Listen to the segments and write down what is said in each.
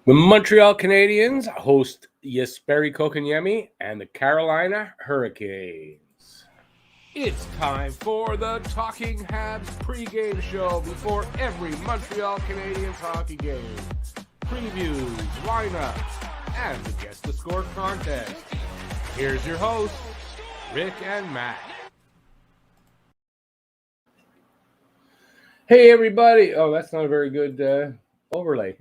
The Montreal Canadiens host Jesperi Kotkaniemi and the Carolina Hurricanes. It's time for the Talking Habs pregame show before every Montreal Canadiens hockey game. Previews, lineups, and the Guess the Score contest. Here's your hosts, Rick and Matt. Hey everybody! Oh, that's not a very good overlay.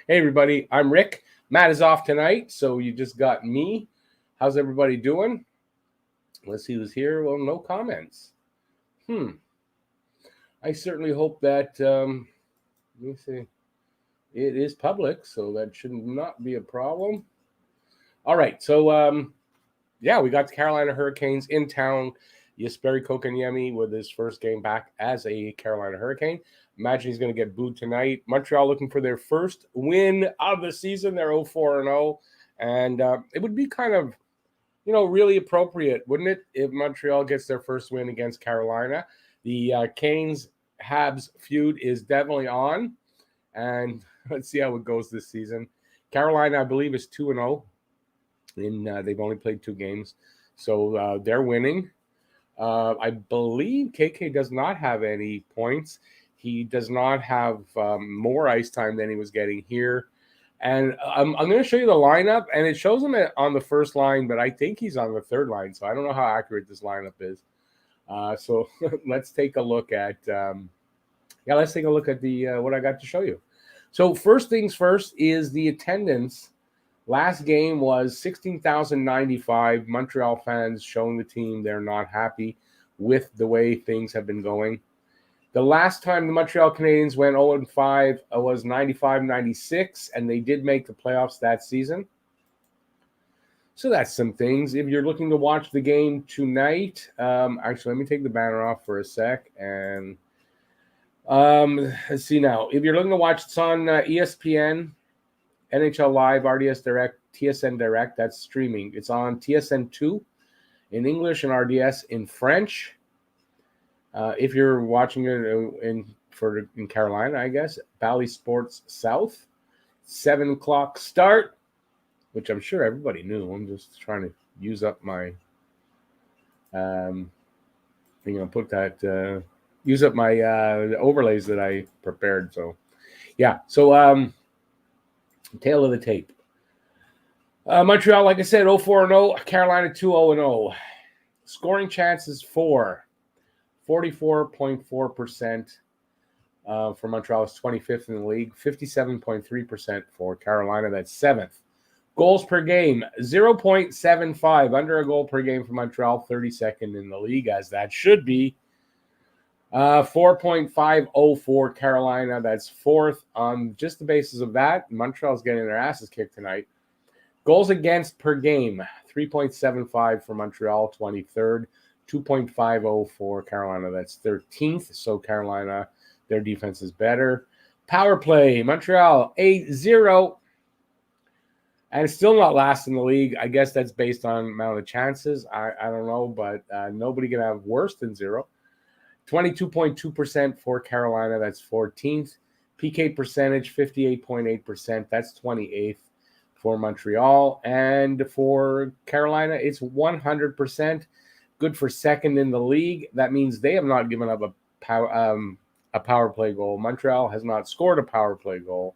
Hey everybody, I'm Rick. Matt is off tonight, so you just got me. How's everybody doing? Let's see who's here. Well, no comments. I certainly hope that, let me see, it is public, so that should not be a problem. All right, so, yeah, we got the Carolina Hurricanes in town. Jesperi Kotkaniemi with his first game back as a Carolina Hurricane. Imagine he's going to get booed tonight. Montreal looking for their first win of the season. They're 0-4-0. And it would be kind of, really appropriate, wouldn't it, if Montreal gets their first win against Carolina? The Keynes Habs feud is definitely on. And let's see how it goes this season. Carolina, I believe, is 2-0. They've only played 2 games. So they're winning. I believe KK does not have any points. He does not have more ice time than he was getting here. And I'm going to show you the lineup, and it shows him on the first line, but I think he's on the third line, so I don't know how accurate this lineup is. So let's take a look at the what I got to show you. So first things first is the attendance. Last game was 16,095 Montreal fans showing the team they're not happy with the way things have been going. The last time the Montreal Canadiens went 0-5 was 95-96, and they did make the playoffs that season. So that's some things. If you're looking to watch the game tonight, actually, let me take the banner off for a sec. And let's see now. If you're looking to watch, it's on ESPN, NHL Live, RDS Direct, TSN Direct. That's streaming. It's on TSN2 in English and RDS in French. If you're watching it in Carolina, I guess, Bally Sports South, 7 o'clock start, which I'm sure everybody knew. I'm just trying to use up my, use up my overlays that I prepared. So, yeah. So, tail of the tape. Montreal, like I said, 0-4-0. Carolina 2-0-0. Scoring chances for 44.4% for Montreal is 25th in the league. 57.3% for Carolina. That's 7th. Goals per game, 0.75. Under a goal per game for Montreal. 32nd in the league, as that should be. 4.50 for Carolina. That's 4th on just the basis of that. Montreal's getting their asses kicked tonight. Goals against per game, 3.75 for Montreal, 23rd. 2.50 for Carolina. That's 13th. So Carolina, their defense is better. Power play, Montreal, 8-0. And it's still not last in the league. I guess that's based on amount of chances. I don't know, but nobody can have worse than 0. 22.2% for Carolina. That's 14th. PK percentage, 58.8%. That's 28th for Montreal. And for Carolina, it's 100%. Good for 2nd in the league. That means they have not given up a power play goal. Montreal has not scored a power play goal.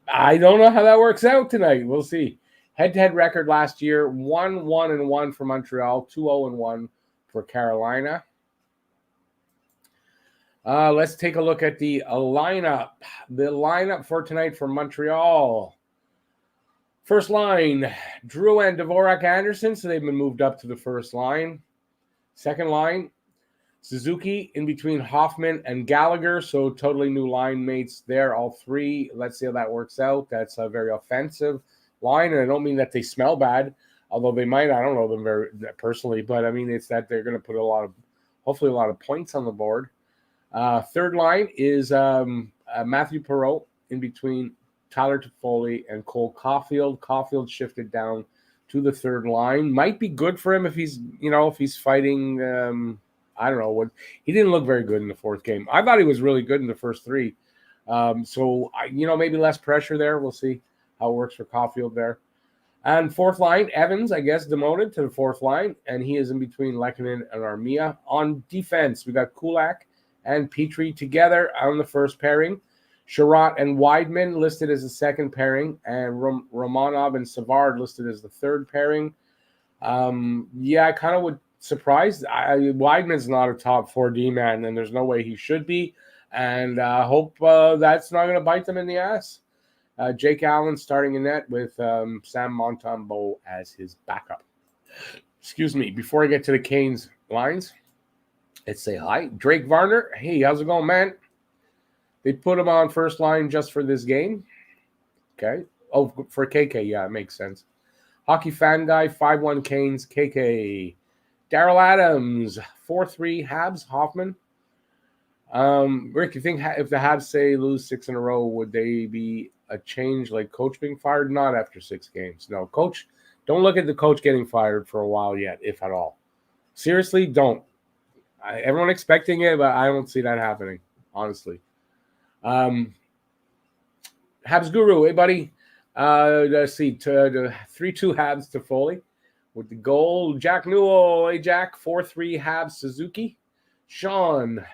I don't know how that works out tonight. We'll see. Head-to-head record last year, 1-1-1 for Montreal, 2-0-1 for Carolina. Let's take a look at the lineup. The lineup for tonight for Montreal. First line, Drew and Dvorak Anderson, so they've been moved up to the first line. Second line, Suzuki in between Hoffman and Gallagher, so totally new line mates there, all 3. Let's see how that works out. That's a very offensive line, and I don't mean that they smell bad, although they might. I don't know them very personally, but I mean it's that they're going to put hopefully a lot of points on the board. Third line is Matthew Perreault in between Tyler Toffoli and Cole Caulfield. Caulfield shifted down to the third line. Might be good for him if he's fighting. I don't know what. He didn't look very good in the 4th game. I thought he was really good in the first 3. So, maybe less pressure there. We'll see how it works for Caulfield there. And fourth line, Evans, I guess, demoted to the fourth line, and he is in between Lehkonen and Armia. On defense, we got Kulak and Petrie together on the first pairing. Sherratt and Weidman listed as the second pairing, and Romanov and Savard listed as the third pairing. I kind of would surprise. Weidman's not a top 4D man, and there's no way he should be. And I hope that's not going to bite them in the ass. Jake Allen starting in net with Sam Montembeault as his backup. Excuse me. Before I get to the Canes lines, let's say hi. Drake Varner. Hey, how's it going, man? They put him on first line just for this game. Okay. Oh, for KK. Yeah, it makes sense. Hockey Fan Guy, 5-1 Canes, KK. Daryl Adams, 4-3 Habs, Hoffman. Rick, you think if the Habs say lose 6 in a row, would they be a change like coach being fired? Not after 6 games. No, coach, don't look at the coach getting fired for a while yet, if at all. Seriously, don't. Everyone expecting it, but I don't see that happening, honestly. Habs Guru, hey, buddy. Let's see, the 3-2 Habs to Foley with the goal. Jack Newell, hey, Jack, 4-3 Habs Suzuki. Sean,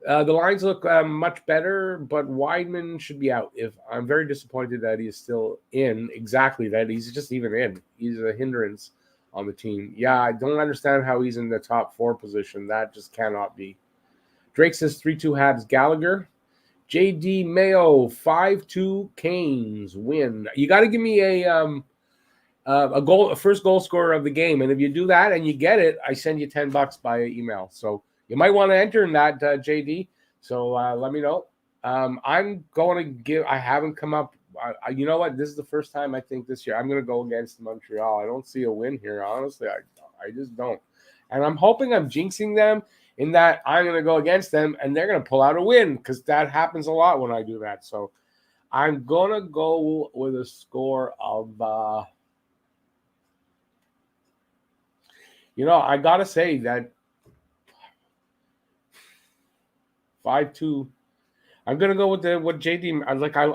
the lines look much better, but Weidman should be out. I'm very disappointed that he is still in. Exactly, that he's just even in. He's a hindrance on the team. Yeah, I don't understand how he's in the top 4 position. That just cannot be. Drake says 3-2 Habs Gallagher. JD Mayo, 5-2 Canes win. You got to give me a first goal scorer of the game, and if you do that and you get it, I send you $10 by email. So you might want to enter in that, JD. So let me know. I'm going to give. I haven't come up. You know what? This is the first time I think this year I'm going to go against Montreal. I don't see a win here, honestly. I just don't, and I'm hoping I'm jinxing them. In that I'm going to go against them, and they're going to pull out a win because that happens a lot when I do that. So I'm going to go with a score of, I got to say that 5-2. I'm going to go with what JD.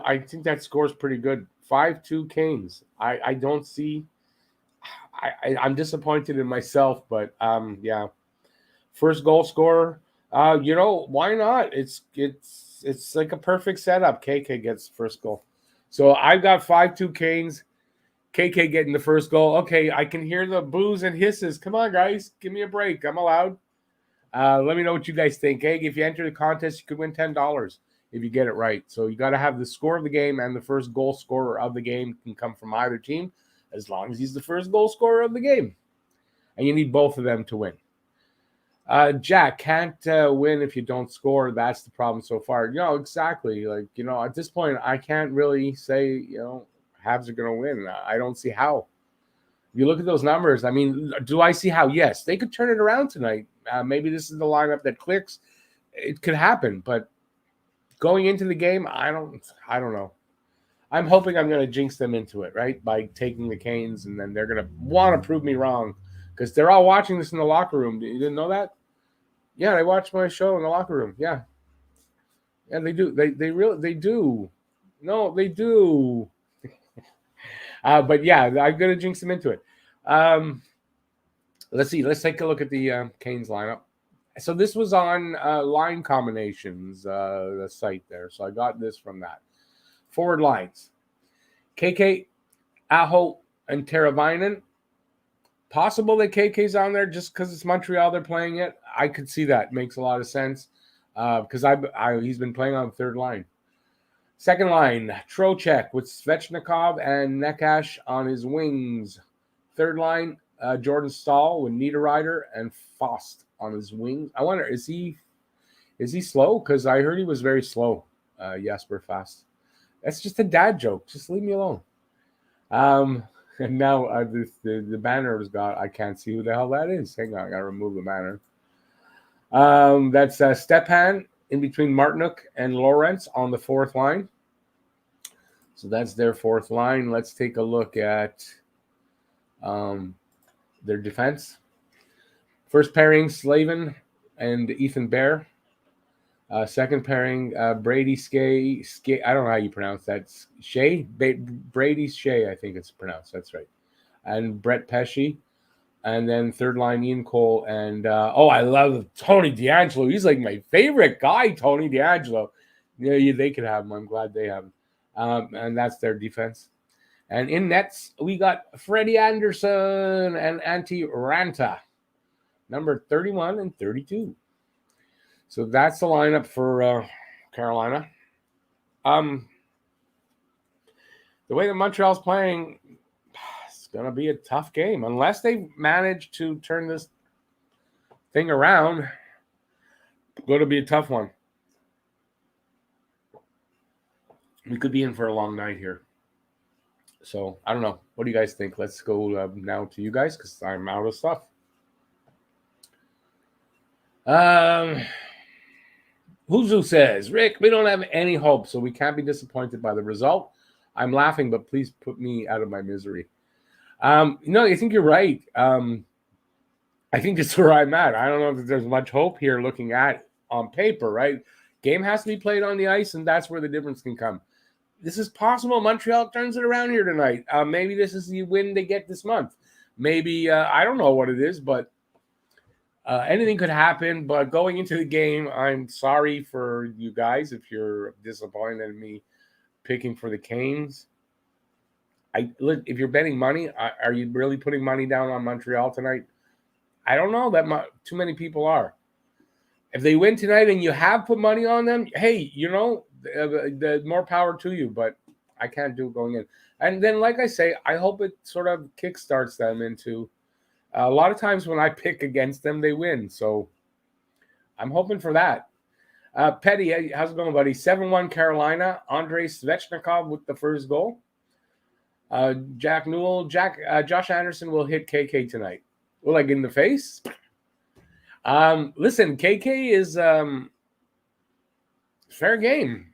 I think that score is pretty good. 5-2 Canes. I don't see. I'm disappointed in myself, but yeah. First goal scorer, why not? It's like a perfect setup. KK gets first goal. So I've got 5-2 Canes. KK getting the first goal. Okay, I can hear the boos and hisses. Come on, guys. Give me a break. I'm allowed. Let me know what you guys think. Hey, if you enter the contest, you could win $10 if you get it right. So you got to have the score of the game, and the first goal scorer of the game can come from either team as long as he's the first goal scorer of the game. And you need both of them to win. Jack, can't win if you don't score. That's the problem so far. Exactly. At this point, I can't really say, Habs are going to win. I don't see how. If you look at those numbers, I mean, do I see how? Yes, they could turn it around tonight. Maybe this is the lineup that clicks. It could happen, but going into the game, I don't know. I'm hoping I'm going to jinx them into it, right? By taking the Canes, and then they're going to want to prove me wrong. Because they're all watching this in the locker room. You didn't know that? Yeah, they watch my show in the locker room. Yeah. Yeah, they do. They do. No, they do. But yeah, I'm going to jinx them into it. Let's see. Let's take a look at the Canes lineup. So this was on Line Combinations, the site there. So I got this from that. Forward lines. KK, Aho, and Teravainen. Possible that KK's on there just because it's Montreal they're playing it. I could see that. Makes a lot of sense because he's been playing on the third line. Second line, Trocheck with Svechnikov and Nekash on his wings. Third line, Jordan Stahl with Niederreiter and Faust on his wings. I wonder, is he slow? Because I heard he was very slow, Jesper Fast. That's just a dad joke. Just leave me alone. And now the banner was got. I can't see who the hell that is. Hang on, I gotta remove the banner. That's Stepan in between Martinuk and Lawrence on the fourth line. So that's their fourth line. Let's take a look at their defense. First pairing, Slavin and Ethan Bear. Second pairing, Brady Skay. I don't know how you pronounce that. Brady Shea, I think it's pronounced. That's right. And Brett Pesce. And then third line, Ian Cole. And, I love Tony DeAngelo. He's like my favorite guy, Tony DeAngelo. Yeah, they could have him. I'm glad they have him. And that's their defense. And in nets, we got Freddie Anderson and Antti Ranta, number 31 and 32. So that's the lineup for Carolina. The way that Montreal's playing, it's going to be a tough game. Unless they manage to turn this thing around, it's going to be a tough one. We could be in for a long night here. So, I don't know. What do you guys think? Let's go now to you guys because I'm out of stuff. Huzu says, Rick, we don't have any hope, so we can't be disappointed by the result. I'm laughing, but please put me out of my misery. I think you're right. I think that's where I'm at. I don't know if there's much hope here looking at on paper, right? Game has to be played on the ice, and that's where the difference can come. This is possible. Montreal turns it around here tonight. Maybe this is the win they get this month. Maybe, I don't know what it is, but anything could happen. But going into the game, I'm sorry for you guys if you're disappointed in me picking for the Canes. If you're betting money, are you really putting money down on Montreal tonight? I don't know that too many people are. If they win tonight and you have put money on them, hey, the more power to you, but I can't do it going in. And then, like I say, I hope it sort of kickstarts them into a lot of times when I pick against them, they win. So I'm hoping for that. Petty, how's it going, buddy? 7-1 Carolina. Andrei Svechnikov with the first goal. Jack Newell. Josh Anderson will hit KK tonight. Well, like in the face? Listen, KK is fair game.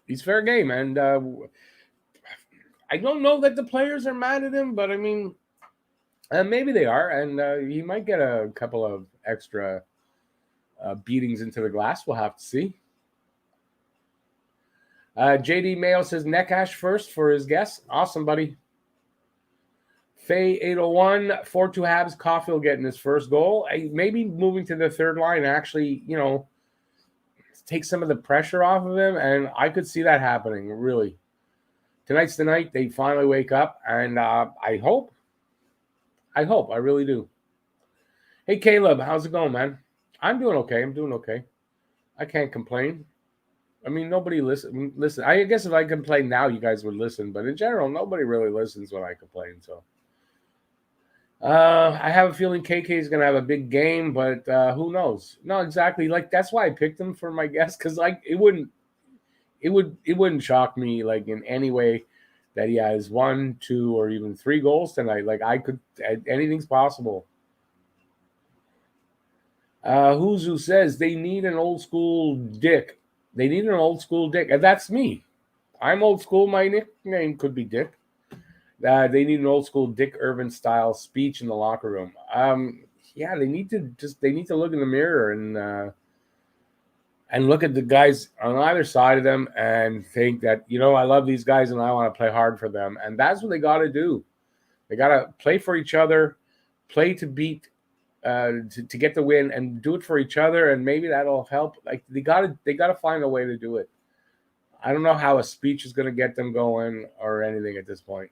He's fair game. And I don't know that the players are mad at him, but I mean, maybe they are. And he might get a couple of extra beatings into the glass. We'll have to see. JD Mayo says Neckash first for his guess. Awesome, buddy. Faye 801, 4-2 Habs, Caulfield getting his first goal. Maybe moving to the third line actually, take some of the pressure off of him, and I could see that happening, really. Tonight's the night they finally wake up, and I hope. I really do. Hey, Caleb, how's it going, man? I'm doing okay. I can't complain. I mean, nobody listen. I guess if I complain now, you guys would listen, but in general, nobody really listens when I complain, so. I have a feeling KK is going to have a big game, but who knows? No, exactly. Like, that's why I picked him for my guess, because like it wouldn't shock me like in any way that he has 1, 2, or even 3 goals tonight. Like anything's possible. Who says they need an old school Dick? They need an old school Dick, and that's me. I'm old school. My nickname could be Dick. They need an old school Dick Irvin style speech in the locker room. They need to look in the mirror and look at the guys on either side of them and think that, I love these guys and I want to play hard for them. And that's what they got to do. They got to play for each other, play to beat, to get the win, and do it for each other. And maybe that'll help. Like they got to find a way to do it. I don't know how a speech is going to get them going or anything at this point.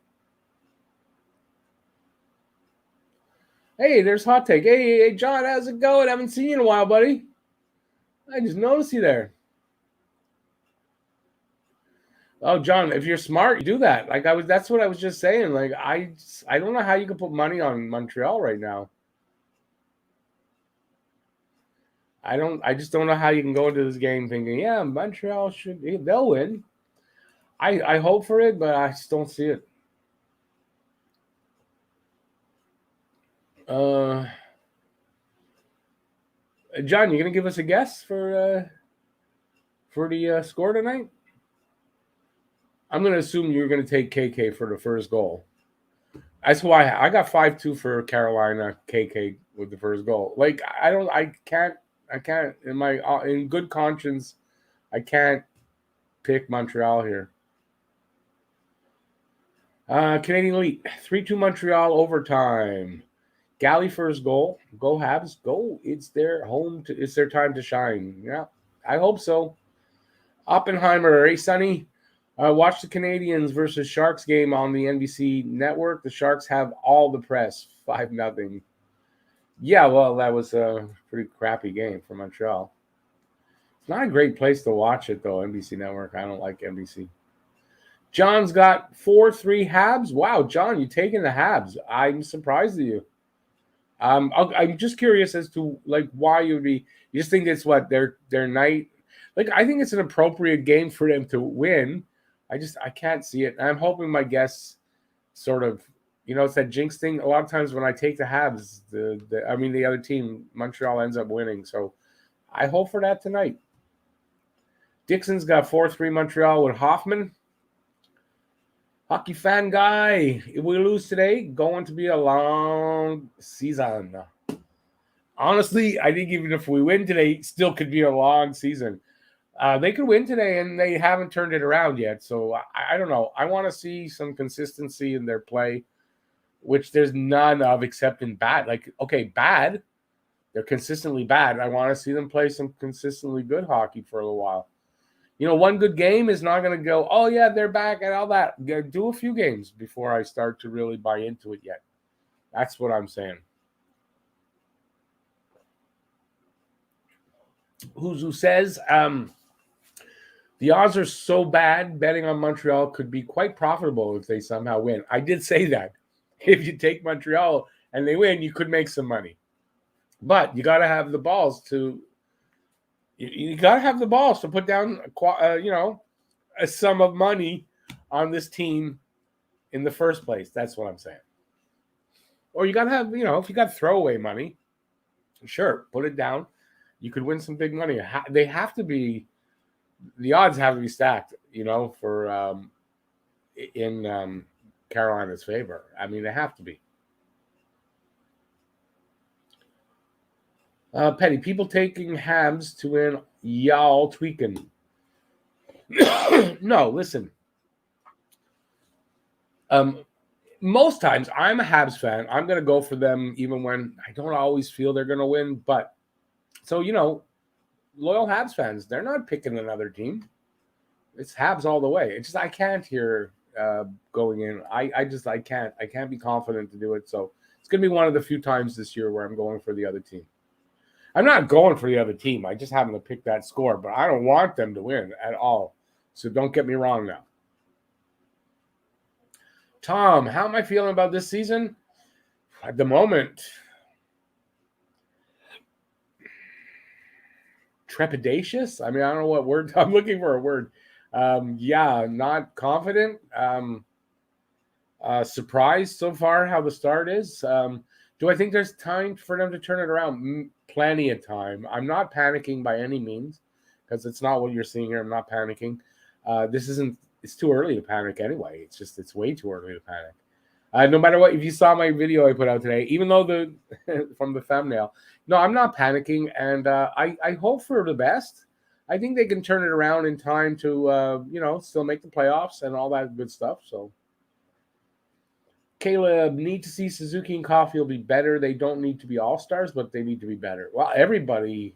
Hey, there's Hot Take. Hey, John, how's it going? I haven't seen you in a while, buddy. I just noticed you there. Oh, John, if you're smart, you do that. That's what I was just saying. Like, I don't know how you can put money on Montreal right now. I just don't know how you can go into this game thinking, yeah, Montreal they'll win. I hope for it, but I just don't see it. John, you gonna give us a guess for the score tonight? I'm gonna assume you're gonna take KK for the first goal. That's why I got 5-2 for Carolina. KK with the first goal. Like I can't I can't. In good conscience, I can't pick Montreal here. Canadian Elite 3-2 Montreal overtime. Galley first goal. Go Habs. Go. It's their home. It's their time to shine. Yeah, I hope so. Oppenheimer. Hey, Sonny. Watch the Canadiens versus Sharks game on the NBC network. The Sharks have all the press. 5-0. Yeah, well, that was a pretty crappy game for Montreal. It's not a great place to watch it, though, NBC network. I don't like NBC. John's got 4-3 Habs. Wow, John, you taking the Habs. I'm surprised at you. I'm just curious as to why you would be. You just think it's what their night. I think it's an appropriate game for them to win. I can't see it. I'm hoping my guess sort of, it's that jinx thing. A lot of times when I take the Habs, the other team, Montreal ends up winning. So I hope for that tonight. Dixon's got 4-3 Montreal with Hoffman. Hockey fan guy, if we lose today, going to be a long season. Honestly, I think even if we win today, it still could be a long season. They could win today, and they haven't turned it around yet. So I don't know. I want to see some consistency in their play, which there's none of except in bad. Bad. They're consistently bad. I want to see them play some consistently good hockey for a little while. One good game is not going to go, oh, yeah, they're back and all that. Do a few games before I start to really buy into it yet. That's what I'm saying. Who says the odds are so bad, betting on Montreal could be quite profitable if they somehow win. I did say that. If you take Montreal and they win, you could make some money. But you got to have the balls to – you got to have the balls to put down, a sum of money on this team in the first place. That's what I'm saying. Or you got to have, if you got throwaway money, sure, put it down. You could win some big money. They have to be, the odds have to be stacked, for in Carolina's favor. I mean, they have to be. Petty, people taking Habs to win, y'all tweaking. No, listen. Most times, I'm a Habs fan. I'm going to go for them even when I don't always feel they're going to win. But, so, loyal Habs fans, they're not picking another team. It's Habs all the way. It's just I can't hear going in. I can't. I can't be confident to do it. So, it's going to be one of the few times this year where I'm going for the other team. I'm not going for the other team. I just happen to pick that score, but I don't want them to win at all. So don't get me wrong now. Tom, how am I feeling about this season? At the moment, trepidatious. I mean, I don't know what word. I'm looking for a word. Not confident. Surprised so far how the start is. Do I think there's time for them to turn it around? Plenty of time. I'm not panicking by any means because it's not what you're seeing here. I'm not panicking. It's too early to panic anyway. It's way too early to panic. No matter what, if you saw my video I put out today, even though from the thumbnail, no, I'm not panicking. And I hope for the best. I think they can turn it around in time to, still make the playoffs and all that good stuff. So. Caleb, need to see Suzuki and Caulfield be better. They don't need to be all-stars, but they need to be better. Well, everybody,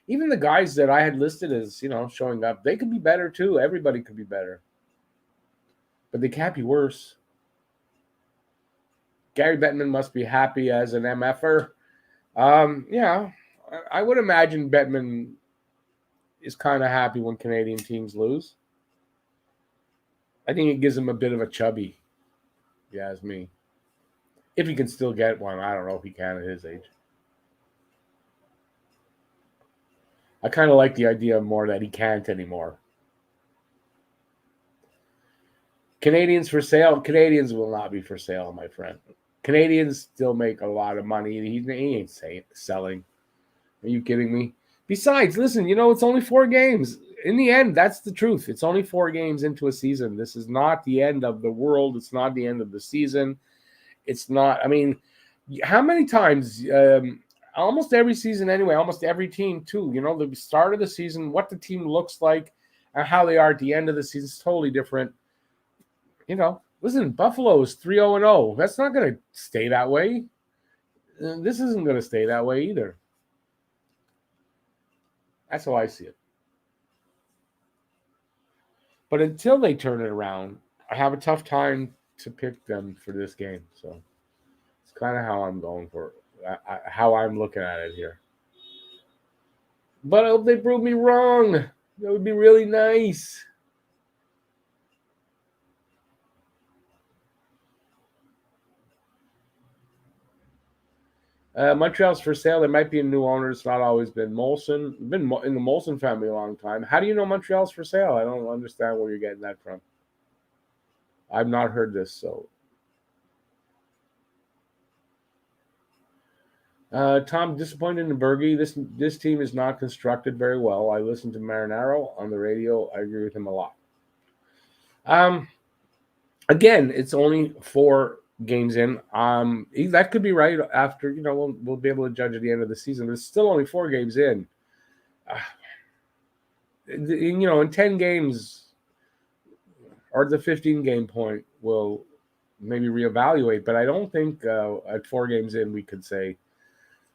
even the guys that I had listed as, showing up, they could be better too. Everybody could be better. But they can't be worse. Gary Bettman must be happy as an MFer. I would imagine Bettman is kind of happy when Canadian teams lose. I think it gives him a bit of a chubby. Yeah, it's me. If he can still get one, I don't know if he can at his age. I kind of like the idea more that he can't anymore. Canadians for sale. Canadians will not be for sale, my friend. Canadians still make a lot of money. He ain't selling. Are you kidding me? Besides, listen, it's only 4 games. In the end, that's the truth. It's only 4 games into a season. This is not the end of the world. It's not the end of the season. It's not, how many times almost every season anyway, almost every team too. The start of the season, what the team looks like, and how they are at the end of the season is totally different. Listen, Buffalo is 3-0-0. That's not going to stay that way. This isn't going to stay that way either. That's how I see it. But until they turn it around, I have a tough time to pick them for this game. So it's kind of how I'm going for it, how I'm looking at it here. But I hope they prove me wrong. That would be really nice. Montreal's for sale. There might be a new owner. It's not always been Molson. Been in the Molson family a long time. How do you know Montreal's for sale? I don't understand where you're getting that from. I've not heard this. So, Tom, disappointed in Bergie. This team is not constructed very well. I listened to Marinaro on the radio. I agree with him a lot. Again, it's only 4 games in. That could be right after, we'll be able to judge at the end of the season, but it's still only 4 games in. In 10 games or the 15-game point, we'll maybe reevaluate, but I don't think at 4 games in we could say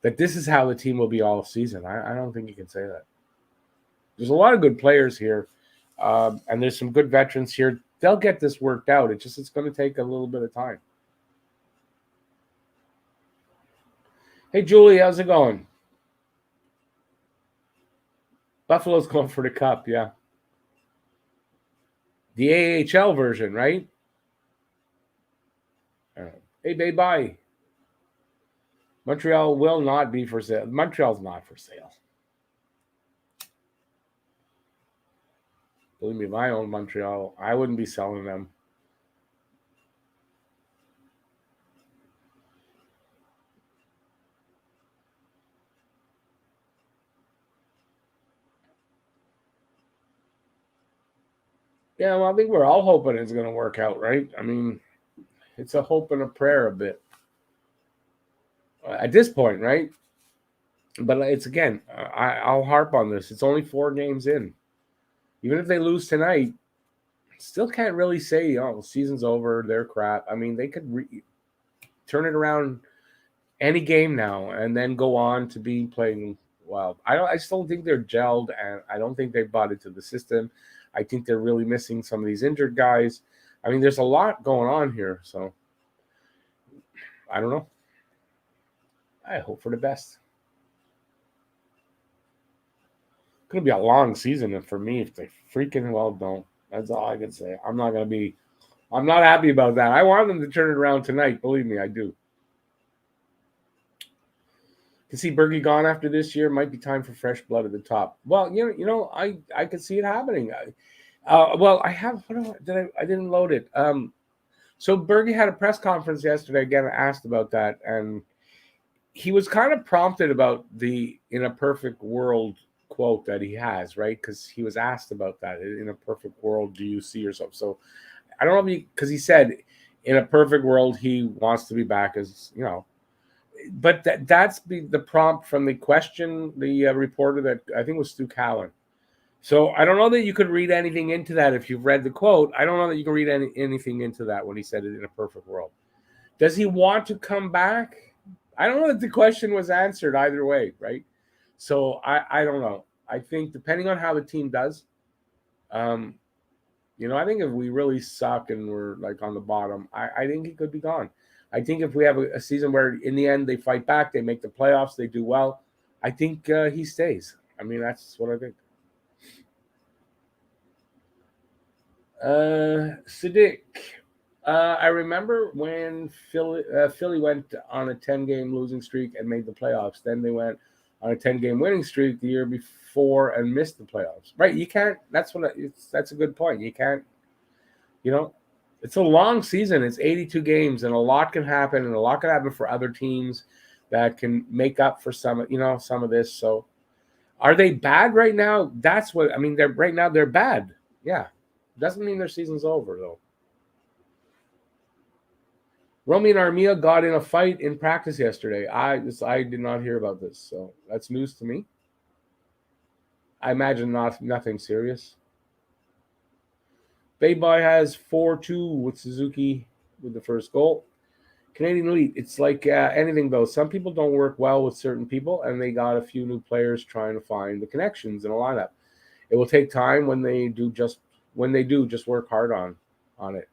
that this is how the team will be all season. I don't think you can say that. There's a lot of good players here, and there's some good veterans here. They'll get this worked out. It's going to take a little bit of time. Hey, Julie, how's it going? Buffalo's going for the cup, yeah. The AHL version, right? Hey, babe, bye. Montreal will not be for sale. Montreal's not for sale. Believe me, if I own Montreal, I wouldn't be selling them. Yeah, well, I think we're all hoping it's going to work out, right? I mean, it's a hope and a prayer a bit at this point, right? But it's, again, I'll harp on this. It's only 4 games in. Even if they lose tonight, still can't really say, the season's over, they're crap. I mean, they could turn it around any game now and then go on to be playing well. I still think they're gelled, and I don't think they bought into the system. I think they're really missing some of these injured guys. I mean, there's a lot going on here, so I don't know. I hope for the best. It's going to be a long season for me if they freaking well don't. That's all I can say. I'm not happy about that. I want them to turn it around tonight. Believe me, I do. To see Bergie gone after this year, might be time for fresh blood at the top. Well, I could see it happening. I have. I didn't load it. So Bergie had a press conference yesterday. Again, asked about that, and he was kind of prompted about the "in a perfect world" quote that he has, right? Because he was asked about that. In a perfect world, do you see yourself? So I don't know because he said, in a perfect world, he wants to be back as But that's the prompt from the question, the reporter that I think was Stu Cowan. So I don't know that you could read anything into that if you've read the quote. I don't know that you can read anything into that when he said it in a perfect world. Does he want to come back? I don't know that the question was answered either way, right? So I don't know. I think depending on how the team does, I think if we really suck and we're like on the bottom, I think he could be gone. I think if we have a season where in the end they fight back, they make the playoffs, they do well, I think he stays. I mean, that's what I think. Sadiq, I remember when Philly went on a 10-game losing streak and made the playoffs. Then they went on a 10-game winning streak the year before and missed the playoffs. Right? You can't. That's a good point. You can't. It's a long season. It's 82 games, and a lot can happen, and a lot can happen for other teams that can make up for some of this. So, are they bad right now? That's what I mean. They're bad. Yeah, doesn't mean their season's over though. Romy and Armia got in a fight in practice yesterday. I did not hear about this, so that's news to me. I imagine nothing serious. Bay Boy has 4-2 with Suzuki with the first goal. Canadian Elite, it's like anything though. Some people don't work well with certain people, and they got a few new players trying to find the connections in a lineup. It will take time when they do. Just work hard on it.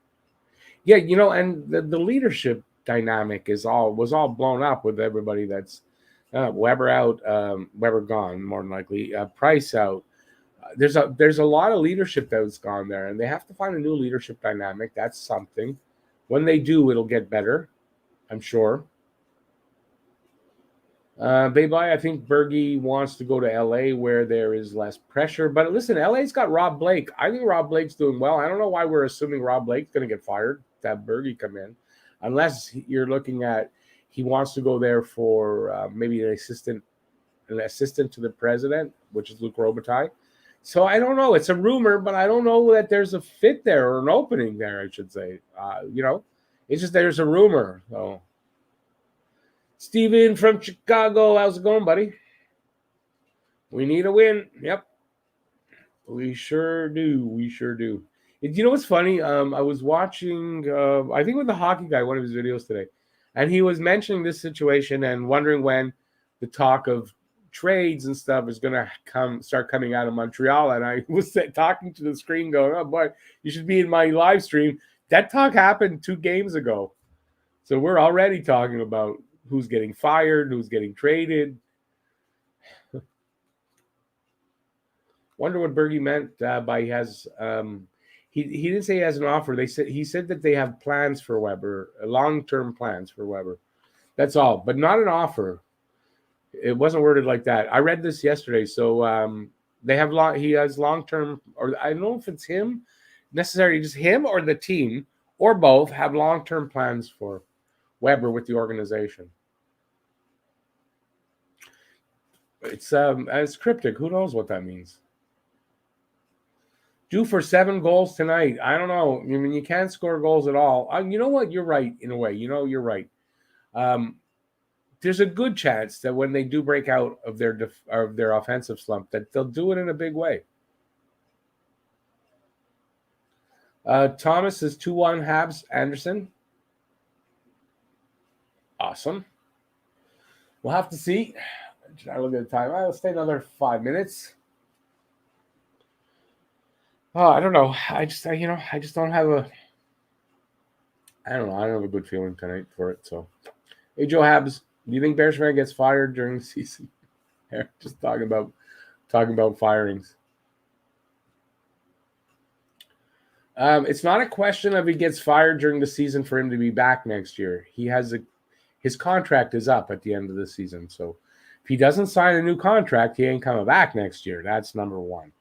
Yeah, and the leadership dynamic was all blown up with everybody that's Weber out, Weber gone more than likely, Price out. There's a lot of leadership that's gone there, and they have to find a new leadership dynamic. That's something. When they do, it'll get better, I'm sure. Baby, I think Bergie wants to go to LA where there is less pressure. But listen, LA's got Rob Blake. I think Rob Blake's doing well. I don't know why we're assuming Rob Blake's going to get fired to have Bergie come in, unless you're looking at he wants to go there for maybe an assistant to the president, which is Luc Robitaille. So I don't know. It's a rumor, but I don't know that there's a fit there or an opening there, I should say. It's just there's a rumor. So, Steven from Chicago, how's it going, buddy? We need a win. Yep. We sure do. You know what's funny? I was watching, I think with the hockey guy, one of his videos today, and he was mentioning this situation and wondering when the talk of trades and stuff is going to start coming out of Montreal. And I was talking to the screen going, oh boy, you should be in my live stream. That talk happened 2 games ago. So we're already talking about who's getting fired, who's getting traded. Wonder what Bergie meant by he has. He didn't say he has an offer. He said that they have plans for Weber, long-term plans for Weber. That's all, but not an offer. It wasn't worded like that. I read this yesterday. So they have he has long-term, or I don't know if it's him, necessarily just him or the team, or both have long-term plans for Weber with the organization. It's cryptic. Who knows what that means? Due for 7 goals tonight. I don't know. I mean, you can't score goals at all. You know what? You're right in a way. You're right. There's a good chance that when they do break out of their offensive slump, that they'll do it in a big way. Thomas is 2-1 Habs Anderson. Awesome. We'll have to see. I look at the time. I'll stay another 5 minutes. Oh, I don't know. I just don't have a. I don't know. I don't have a good feeling tonight for it. So, hey, Joe Habs, do you think Bears fan gets fired during the season? Just talking about firings. It's not a question of he gets fired during the season for him to be back next year. His contract is up at the end of the season. So if he doesn't sign a new contract, he ain't coming back next year. That's number one.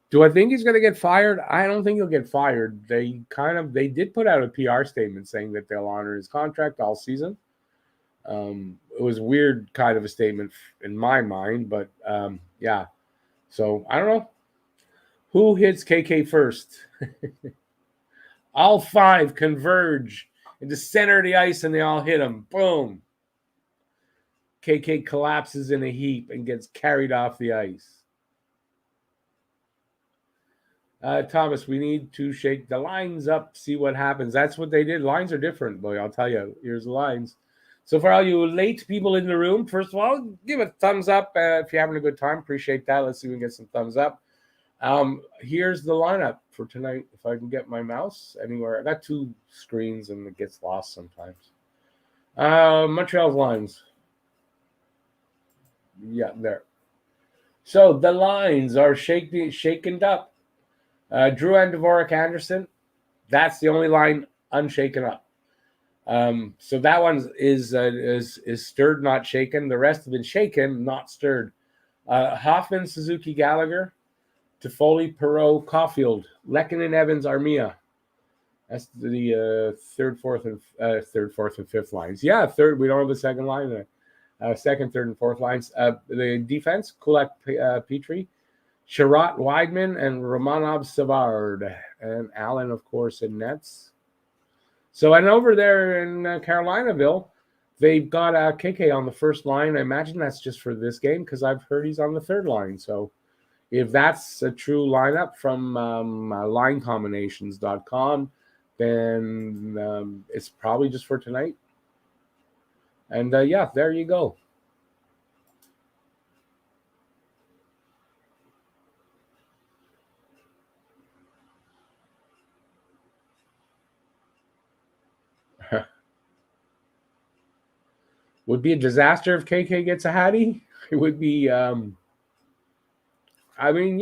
Do I think he's going to get fired? I don't think he'll get fired. They did put out a PR statement saying that they'll honor his contract all season. It was a weird kind of a statement in my mind, but yeah. So I don't know. Who hits KK first? All 5 converge in the center of the ice, and they all hit him. Boom. KK collapses in a heap and gets carried off the ice. Thomas, we need to shake the lines up, see what happens. That's what they did. Lines are different, boy. I'll tell you. Here's the lines. So for all you late people in the room, first of all, give a thumbs up if you're having a good time. Appreciate that. Let's see if we can get some thumbs up. Here's the lineup for tonight. If I can get my mouse anywhere. I got 2 screens and it gets lost sometimes. Montreal's lines. Yeah, there. So the lines are shaken up. Drouin, Dvorak, Anderson. That's the only line unshaken up. So that one is stirred, not shaken. The rest have been shaken, not stirred. Hoffman, Suzuki, Gallagher, Toffoli, Perreault, Caulfield, Lehkonen, Evans, Armia. That's the third, fourth, and fifth lines. Yeah, third. We don't have the second line there. Second, third, and fourth lines. The defense: Kulak, Petrie, Sherratt, Weidman, and Romanov, Savard, and Allen, of course, in nets. So, and over there in Carolinaville, they've got KK on the first line. I imagine that's just for this game because I've heard he's on the third line. So, if that's a true lineup from linecombinations.com, then it's probably just for tonight. And yeah, there you go. Would be a disaster if KK gets a Hattie. It would be, I mean,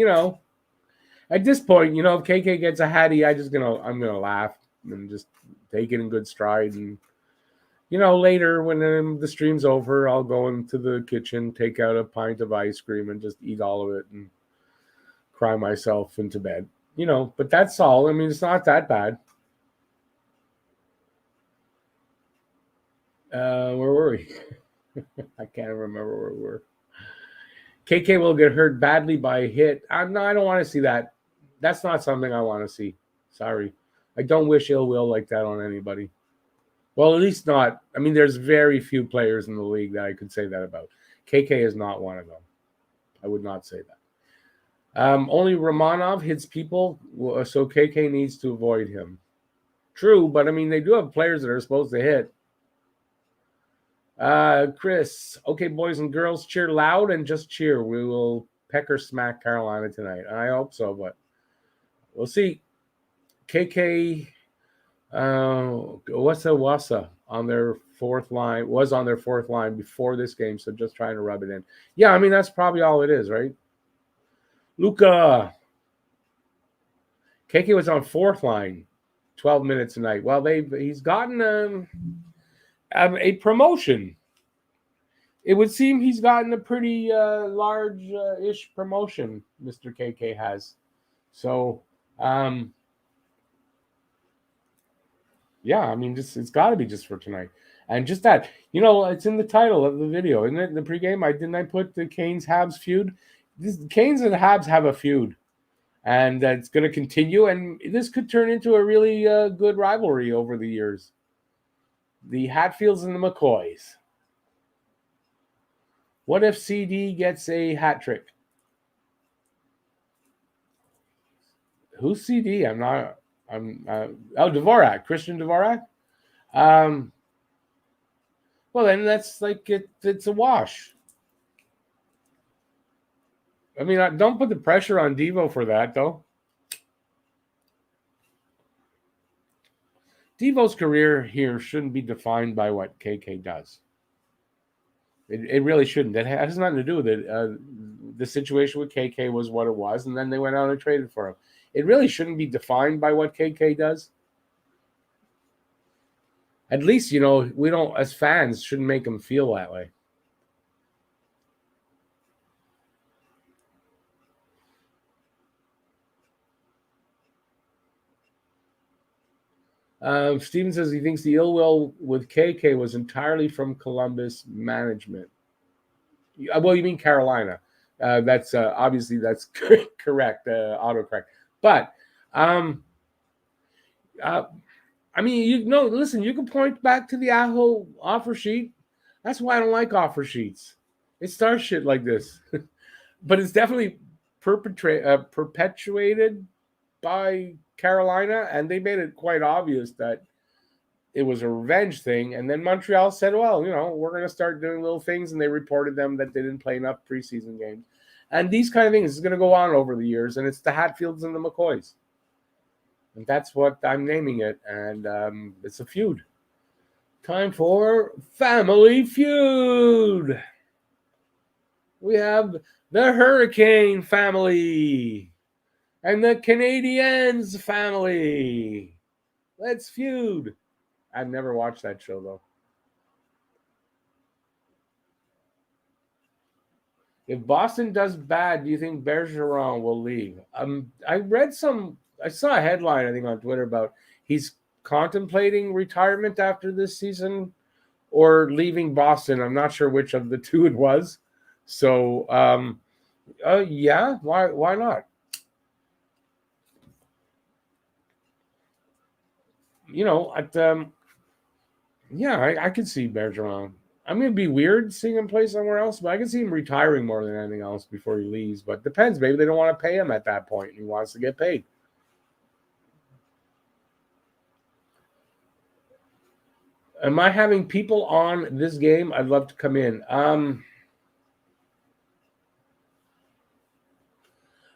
at this point, if KK gets a Hattie, I'm gonna laugh and just take it in good stride. And later when the stream's over, I'll go into the kitchen, take out a pint of ice cream, and just eat all of it and cry myself into bed. But that's all. I mean, it's not that bad. Where were we? I can't remember where we were. KK will get hurt badly by a hit. No, I don't want to see that. That's not something I want to see. Sorry. I don't wish ill will like that on anybody. Well, at least not. I mean, there's very few players in the league that I could say that about. KK is not one of them. I would not say that. Only Romanov hits people, so KK needs to avoid him. True, but I mean, they do have players that are supposed to hit. Chris, okay, boys and girls, cheer loud and just cheer. We will pecker smack Carolina tonight. I hope so, but we'll see. KK, Wassa on their fourth line, was on their fourth line before this game, so just trying to rub it in. Yeah, I mean, that's probably all it is, right? Luca. KK was on fourth line, 12 minutes a night. Well, he's gotten a promotion. It would seem he's gotten a pretty large-ish promotion, Mr. KK has. So, yeah, I mean, it's got to be just for tonight. And just that, it's in the title of the video, isn't it? In the pregame, I put the Keynes Habs feud. Keynes and Habs have a feud, and it's going to continue. And this could turn into a really good rivalry over the years. The Hatfields and the McCoys. What if CD gets a hat trick? Who's CD? Dvorak, Christian Dvorak. Well, then that's like it's a wash. I mean, don't put the pressure on Devo for that, though. Devo's career here shouldn't be defined by what KK does. It really shouldn't. It has nothing to do with it. The situation with KK was what it was, and then they went out and traded for him. It really shouldn't be defined by what KK does. At least, we don't, as fans, shouldn't make them feel that way. Steven says he thinks the ill will with KK was entirely from Columbus management. Well, you mean Carolina. That's obviously that's correct, autocorrect. But I mean, listen, you can point back to the Aho offer sheet. That's why I don't like offer sheets. It starts shit like this. But it's definitely perpetuated by Carolina, and they made it quite obvious that it was a revenge thing. And then Montreal said, well, we're going to start doing little things, and they reported them that they didn't play enough preseason games. And these kind of things is going to go on over the years, and it's the Hatfields and the McCoys. And that's what I'm naming it, and it's a feud. Time for Family Feud. We have the Hurricane family and the Canadiens family. Let's feud. I've never watched that show, though. If Boston does bad, do you think Bergeron will leave? I saw a headline, I think, on Twitter about he's contemplating retirement after this season or leaving Boston. I'm not sure which of the two it was. So, yeah, why not? I could see Bergeron. I mean, it'd be weird seeing him play somewhere else, but I can see him retiring more than anything else before he leaves. But depends. Maybe they don't want to pay him at that point. He wants to get paid. Am I having people on this game? I'd love to come in.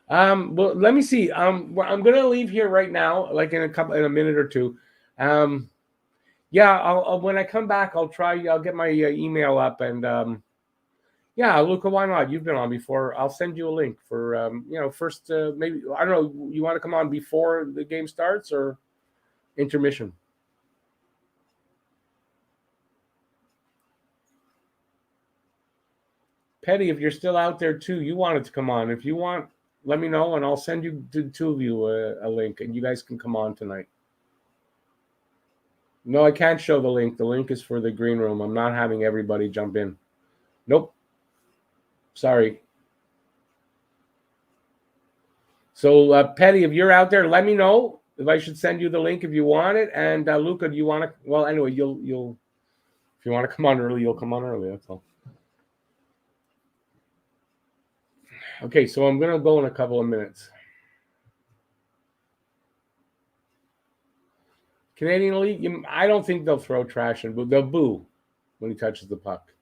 Well, let me see. I'm gonna leave here right now, like in a minute or two. Yeah, I'll when I come back, I'll get my email up and yeah, Luca, why not? You've been on before. I'll send you a link for first maybe I don't know. You want to come on before the game starts or intermission? Petty, if you're still out there too, you wanted to come on. If you want, let me know and I'll send you the two of you a link and you guys can come on tonight. No, I can't show the link. The link is for the green room. I'm not having everybody jump in. Nope. Sorry. So, Petty, if you're out there, let me know if I should send you the link if you want it. And Luca, do you want to? Well, anyway, you'll if you want to come on early, you'll come on early. That's all. Okay, so I'm gonna go in a couple of minutes. Canadian Elite, I don't think they'll throw trash and boo. They'll boo when he touches the puck.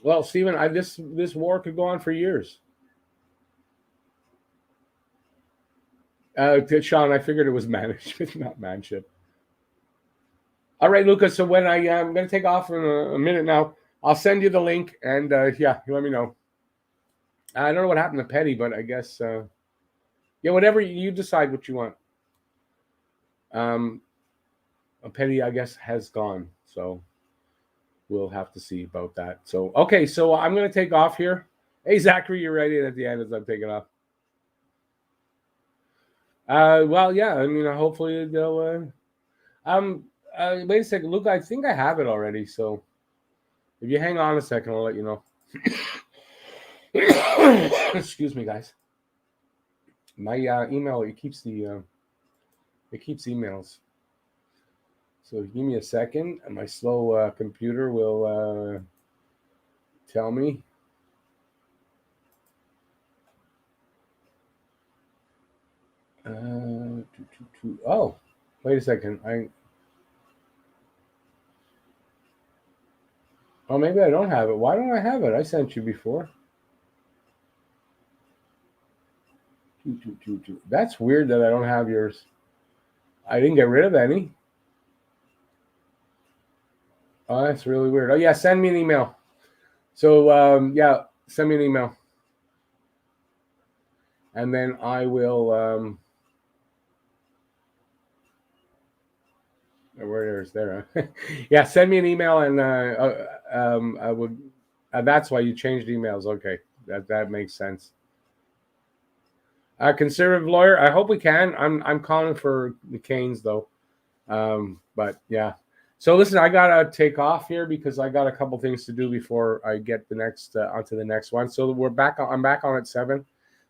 Well, Stephen, this war could go on for years. Sean, I figured it was management, not manship. All right, Lucas. So when I'm going to take off in a minute now, I'll send you the link, and yeah, you let me know. I don't know what happened to Petty, but I guess whatever you decide what you want. Petty, I guess, has gone, so we'll have to see about that. So okay, so I'm going to take off here. Hey, Zachary, you're right in at the end as I'm taking off. Well, yeah. I mean, hopefully they'll. Wait a second, Luke. I think I have it already. So if you hang on a second, I'll let you know. Excuse me, guys. My email it keeps emails. So give me a second, and my slow computer will tell me. Oh, wait a second. Oh, maybe I don't have it. Why don't I have it? I sent you before. That's weird that I don't have yours. I didn't get rid of any. Oh, that's really weird. Oh, yeah, send me an email. So, yeah, send me an email. And then I will... where is there? Yeah, send me an email and I would... that's why you changed emails. Okay, that makes sense. Conservative lawyer. I hope we can. I'm calling for the Keynes though. But yeah. So listen, I gotta take off here because I got a couple things to do before I get the next onto the next one. So we're back. I'm back on at 7.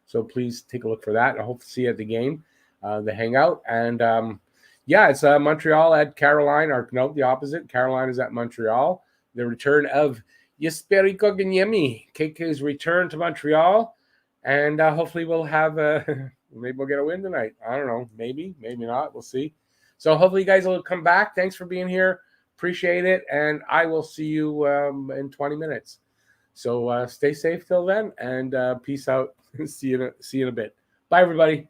So please take a look for that. I hope to see you at the game, the hangout, and yeah, it's Montreal at Carolina. Or no, the opposite. Carolina is at Montreal. The return of Jesperi Kotkaniemi, KK's return to Montreal. And hopefully we'll have maybe we'll get a win tonight. I don't know. Maybe not. We'll see. So hopefully you guys will come back. Thanks for being here. Appreciate it. And I will see you in 20 minutes. So stay safe till then and peace out. See you in a bit. Bye, everybody.